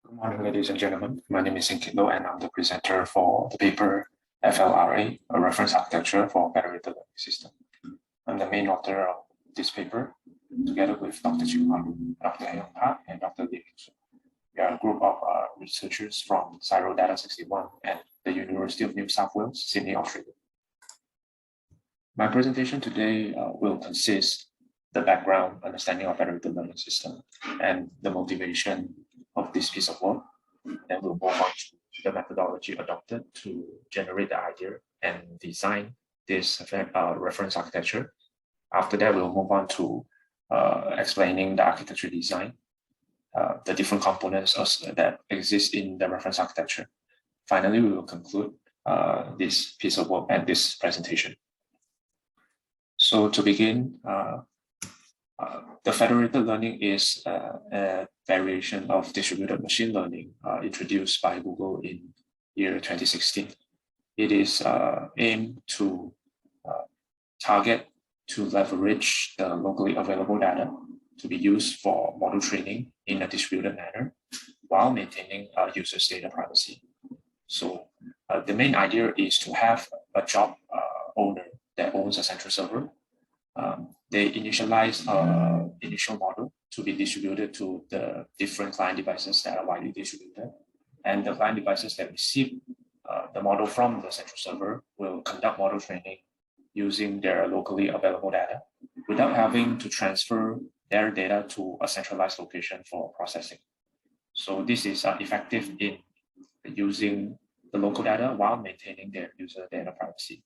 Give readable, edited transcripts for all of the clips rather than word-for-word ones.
Good morning, ladies and gentlemen. My name is Kilo, and I'm the presenter for the paper FLRA, a reference architecture for federated learning system. I'm the main author of this paper, together with Dr. Qinghua, Dr. Hye-Young, and Dr. Lee. We are a group of researchers from CSIRO Data 61 and the University of New South Wales, Sydney, Australia. My presentation today will consist the background understanding of federated learning system and the motivation of this piece of work. Then we'll move on to the methodology adopted to generate the idea and design this reference architecture. After that, we'll move on to explaining the architecture design, the different components that exist in the reference architecture. Finally, we will conclude this piece of work and this presentation. So to begin, the federated learning is a variation of distributed machine learning introduced by Google in year 2016. It is aimed to target to leverage the locally available data to be used for model training in a distributed manner while maintaining users' data privacy. So the main idea is to have a job owner that owns a central server. They initialize an initial model to be distributed to the different client devices that are widely distributed. And the client devices that receive the model from the central server will conduct model training using their locally available data without having to transfer their data to a centralized location for processing. So this is effective in using the local data while maintaining their user data privacy.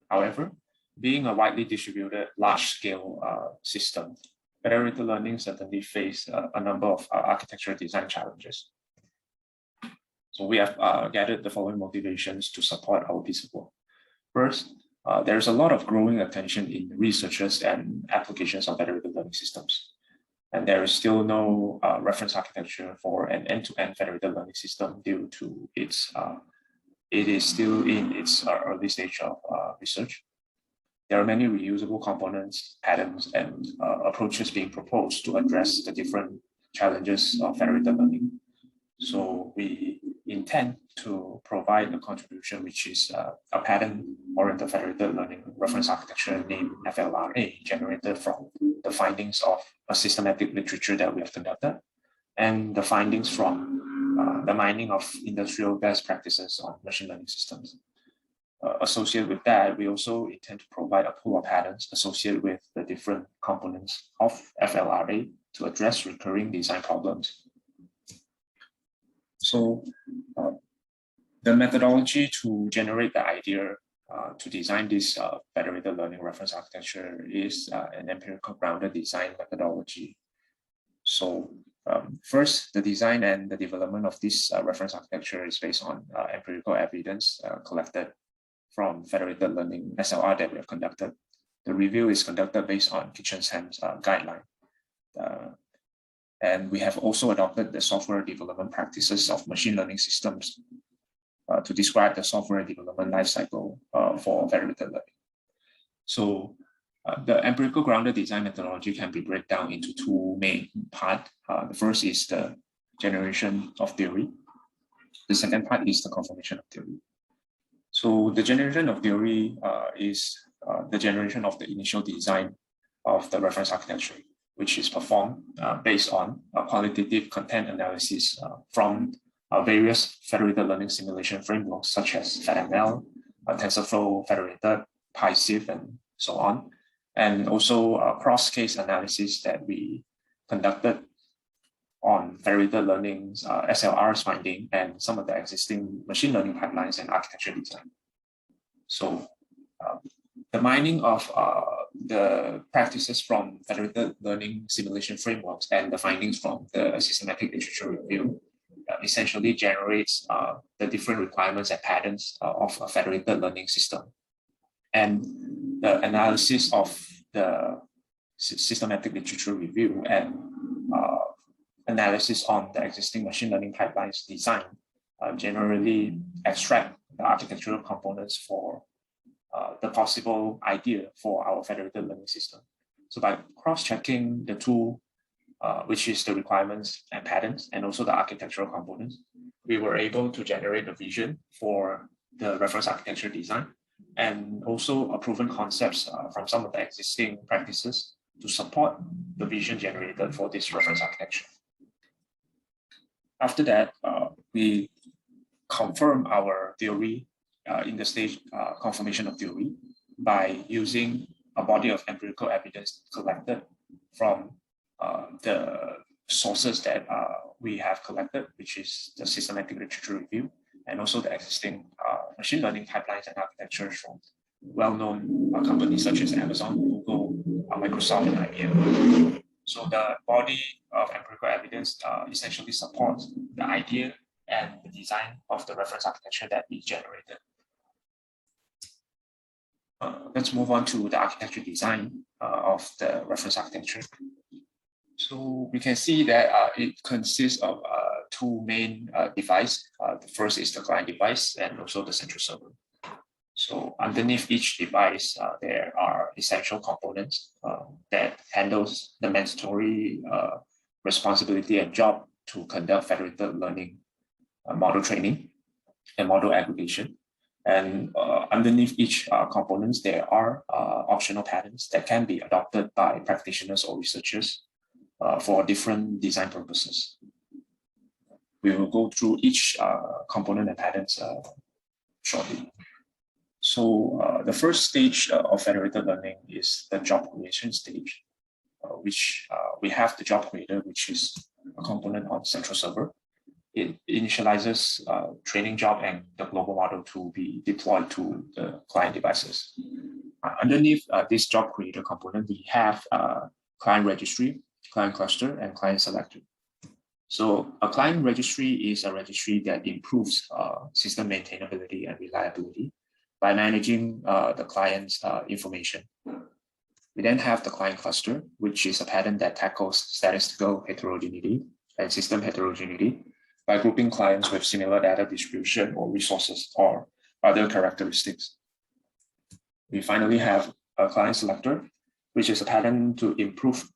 However, being a widely distributed large-scale system, federated learning certainly face a number of architectural design challenges. So we have gathered the following motivations to support our piece of work. First, there's a lot of growing attention in researchers and applications of federated learning systems. And there is still no reference architecture for an end-to-end federated learning system due to its, it is still in its early stage of research. There are many reusable components, patterns, and approaches being proposed to address the different challenges of federated learning. So we intend to provide a contribution, which is a pattern-oriented federated learning reference architecture named FLRA, generated from the findings of a systematic literature that we have conducted, and the findings from the mining of industrial best practices on machine learning systems. Associated with that, we also intend to provide a pool of patterns associated with the different components of FLRA to address recurring design problems. So the methodology to generate the idea to design this federated learning reference architecture is an empirical-grounded design methodology. So first, the design and the development of this reference architecture is based on empirical evidence collected from federated learning SLR that we have conducted. The review is conducted based on Kitchenham's guideline. And we have also adopted the software development practices of machine learning systems to describe the software development lifecycle for federated learning. So the empirical grounded design methodology can be broken down into two main parts. The first is the generation of theory. The second part is the confirmation of theory. So the generation of theory is the generation of the initial design of the reference architecture, which is performed based on qualitative content analysis from various federated learning simulation frameworks such as FedML, TensorFlow, Federated, PySIF, and so on. And also cross-case analysis that we conducted on federated learning's SLR's finding and some of the existing machine learning pipelines and architecture design. So the mining of the practices from federated learning simulation frameworks and the findings from the systematic literature review essentially generates the different requirements and patterns of a federated learning system. And the analysis of the systematic literature review and analysis on the existing machine learning pipelines design generally extract the architectural components for the possible idea for our federated learning system. So by cross-checking the two which is the requirements and patterns, and also the architectural components, we were able to generate a vision for the reference architecture design, and also a proven concepts from some of the existing practices to support the vision generated for this reference architecture. After that, we confirm our theory in the stage confirmation of theory by using a body of empirical evidence collected from the sources that we have collected, which is the systematic literature review, and also the existing machine learning pipelines and architectures from well-known companies such as Amazon, Google, Microsoft, and IBM. So the body of empirical evidence essentially supports the idea and the design of the reference architecture that we generated. Let's move on to the architecture design of the reference architecture. So we can see that it consists of two main devices. The first is the client device and also the central server. So underneath each device, there are essential components that handles the mandatory responsibility and job to conduct federated learning, model training, and model aggregation. And underneath each components, there are optional patterns that can be adopted by practitioners or researchers for different design purposes. We will go through each component and patterns shortly. So the first stage of federated learning is the job creation stage, which we have the job creator, which is a component on central server. It initializes training job and the global model to be deployed to the client devices. Underneath this job creator component, we have client registry, client cluster, and client selector. So a client registry is a registry that improves system maintainability and reliability by managing the client's information. We then have the client cluster, which is a pattern that tackles statistical heterogeneity and system heterogeneity by grouping clients with similar data distribution or resources or other characteristics. We finally have a client selector, which is a pattern to improve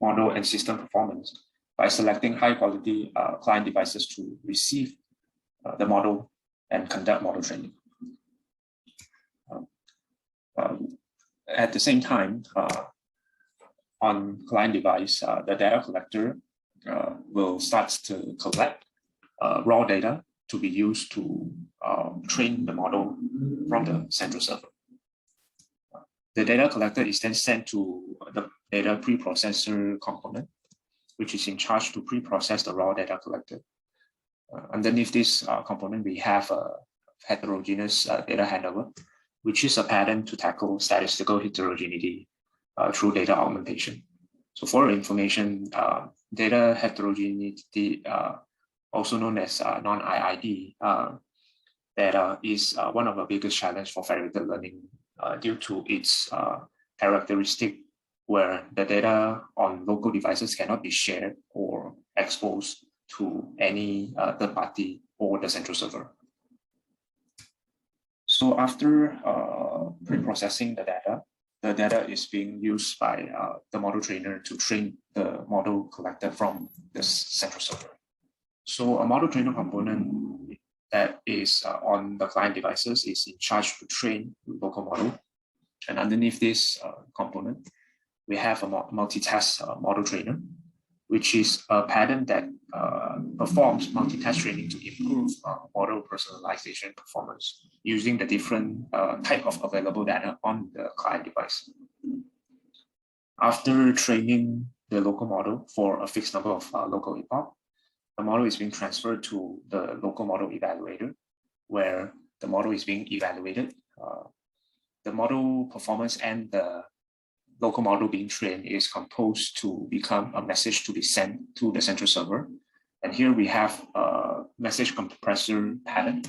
model and system performance by selecting high quality client devices to receive the model and conduct model training. At the same time, on client device, the data collector will start to collect raw data to be used to train the model from the central server. The data collected is then sent to the data preprocessor component, which is in charge to preprocess the raw data collected. Underneath this component, we have a heterogeneous data handler, which is a pattern to tackle statistical heterogeneity through data augmentation. So for your information, data heterogeneity, also known as non-IID, data is one of the biggest challenges for federated learning due to its characteristic where the data on local devices cannot be shared or exposed to any third party or the central server. So after pre-processing the data is being used by the model trainer to train the model collected from the central server. So a model trainer component that is on the client devices is in charge to train the local model. And underneath this component, we have a multitask model trainer, which is a pattern that performs multitask training to improve model personalization performance using the different type of available data on the client device. After training the local model for a fixed number of local epoch, the model is being transferred to the local model evaluator, where the model is being evaluated. The model performance and the local model being trained is composed to become a message to be sent to the central server. And here we have a message compressor pattern,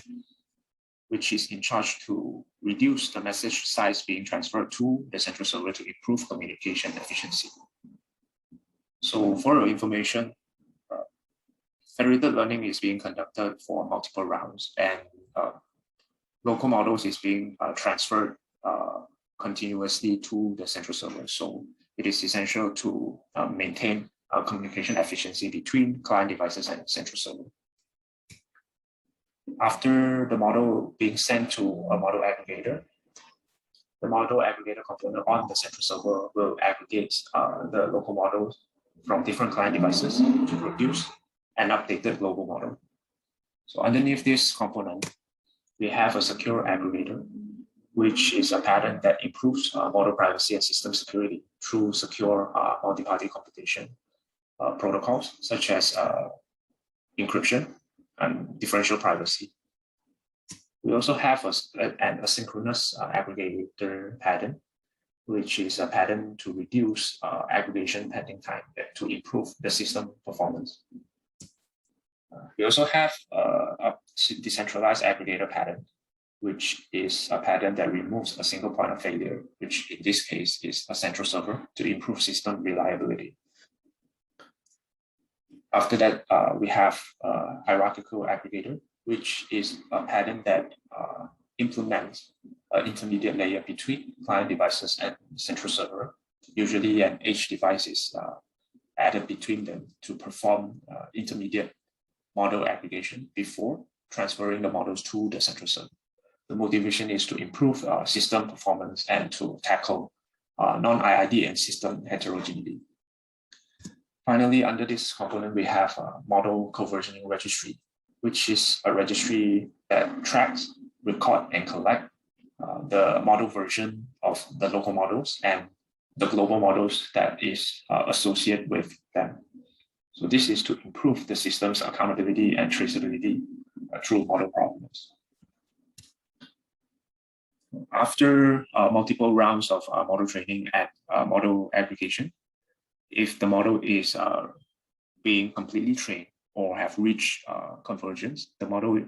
which is in charge to reduce the message size being transferred to the central server to improve communication efficiency. So for your information, federated learning is being conducted for multiple rounds, and local models is being transferred continuously to the central server. So it is essential to maintain communication efficiency between client devices and central server. After the model being sent to a model aggregator, the model aggregator component on the central server will aggregate the local models from different client devices to produce an updated global model. So underneath this component, we have a secure aggregator, which is a pattern that improves model privacy and system security through secure multi-party computation protocols such as encryption and differential privacy. We also have an asynchronous aggregator pattern, which is a pattern to reduce aggregation pending time to improve the system performance. We also have a decentralized aggregator pattern, which is a pattern that removes a single point of failure, which in this case is a central server, to improve system reliability. After that, we have a hierarchical aggregator, which is a pattern that implements an intermediate layer between client devices and central server. Usually an edge device is added between them to perform intermediate model aggregation before transferring the models to the central server. The motivation is to improve system performance and to tackle non-IID and system heterogeneity. Finally, under this component, we have a model coversioning registry, which is a registry that tracks, record, and collect the model version of the local models and the global models that is associated with them. So this is to improve the system's accountability and traceability through model provenance. After multiple rounds of model training and model aggregation, if the model is being completely trained or have reached convergence, the model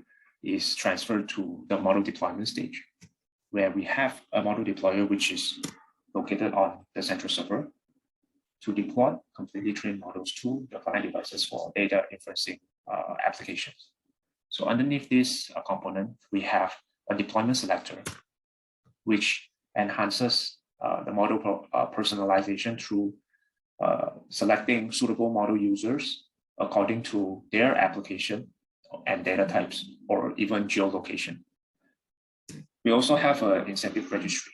is transferred to the model deployment stage, where we have a model deployer which is located on the central server to deploy completely trained models to the client devices for data inferencing applications. So underneath this component, we have a deployment selector, which enhances the model personalization through selecting suitable model users according to their application and data types, or even geolocation. We also have an incentive registry,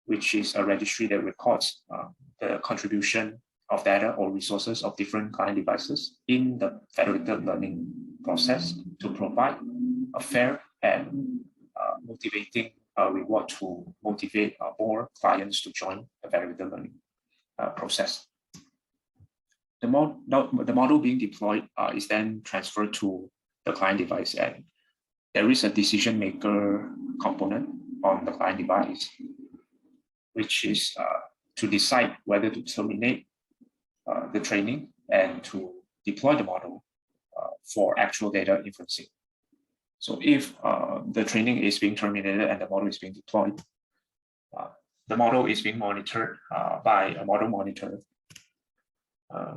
which is a registry that records the contribution of data or resources of different client devices in the federated learning process to provide a fair and motivating reward to motivate more clients to join the federated learning process. The model being deployed is then transferred to the client device, and there is a decision maker component on the client device, which is to decide whether to terminate the training and to deploy the model for actual data inferencing. So if the training is being terminated and the model is being deployed, the model is being monitored by a model monitor,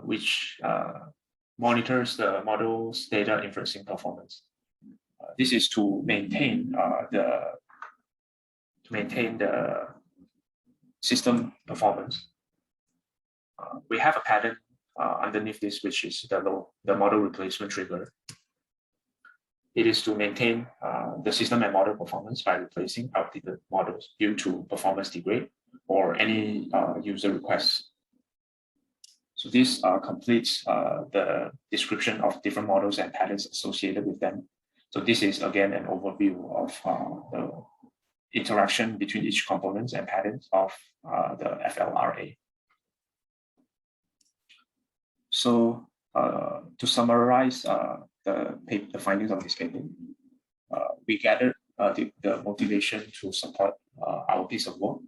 which monitors the model's data inferencing performance. This is to maintain the system performance. We have a pattern underneath this, which is the model replacement trigger. It is to maintain the system and model performance by replacing outdated models due to performance degrade or any user requests. So this completes the description of different models and patterns associated with them. So this is again an overview of the interaction between each components and patterns of the FLRA. So to summarize the findings of this paper, we gathered the motivation to support our piece of work.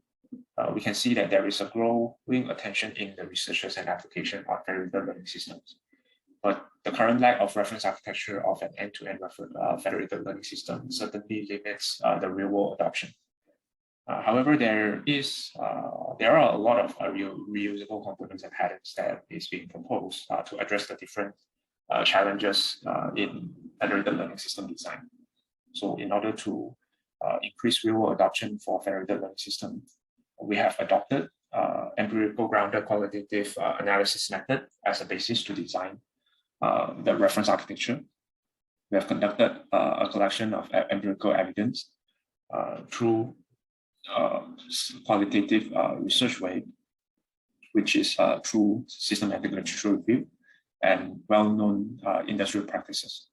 We can see that there is a growing attention in the researchers and application on federated learning systems. But the current lack of reference architecture of an end-to-end federated learning system certainly limits the real-world adoption. However, there are a lot of reusable components and patterns that is being proposed to address the different challenges in federated learning system design. So in order to increase real-world adoption for federated learning system, we have adopted empirical-grounded qualitative analysis method as a basis to design the reference architecture. We have conducted a collection of empirical evidence through qualitative research way, which is through systematic literature review and well-known industrial practices.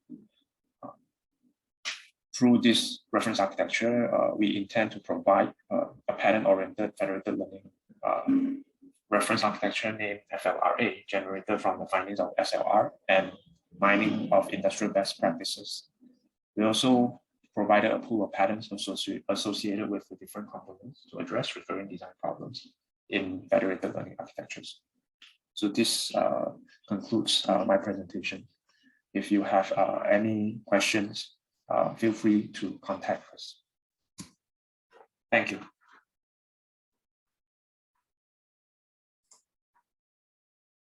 Through this reference architecture, we intend to provide a pattern-oriented federated learning reference architecture named FLRA, generated from the findings of SLR and mining of industrial best practices. We also provided a pool of patterns associated with the different components to address recurring design problems in federated learning architectures. So this concludes my presentation. If you have any questions, feel free to contact us. Thank you.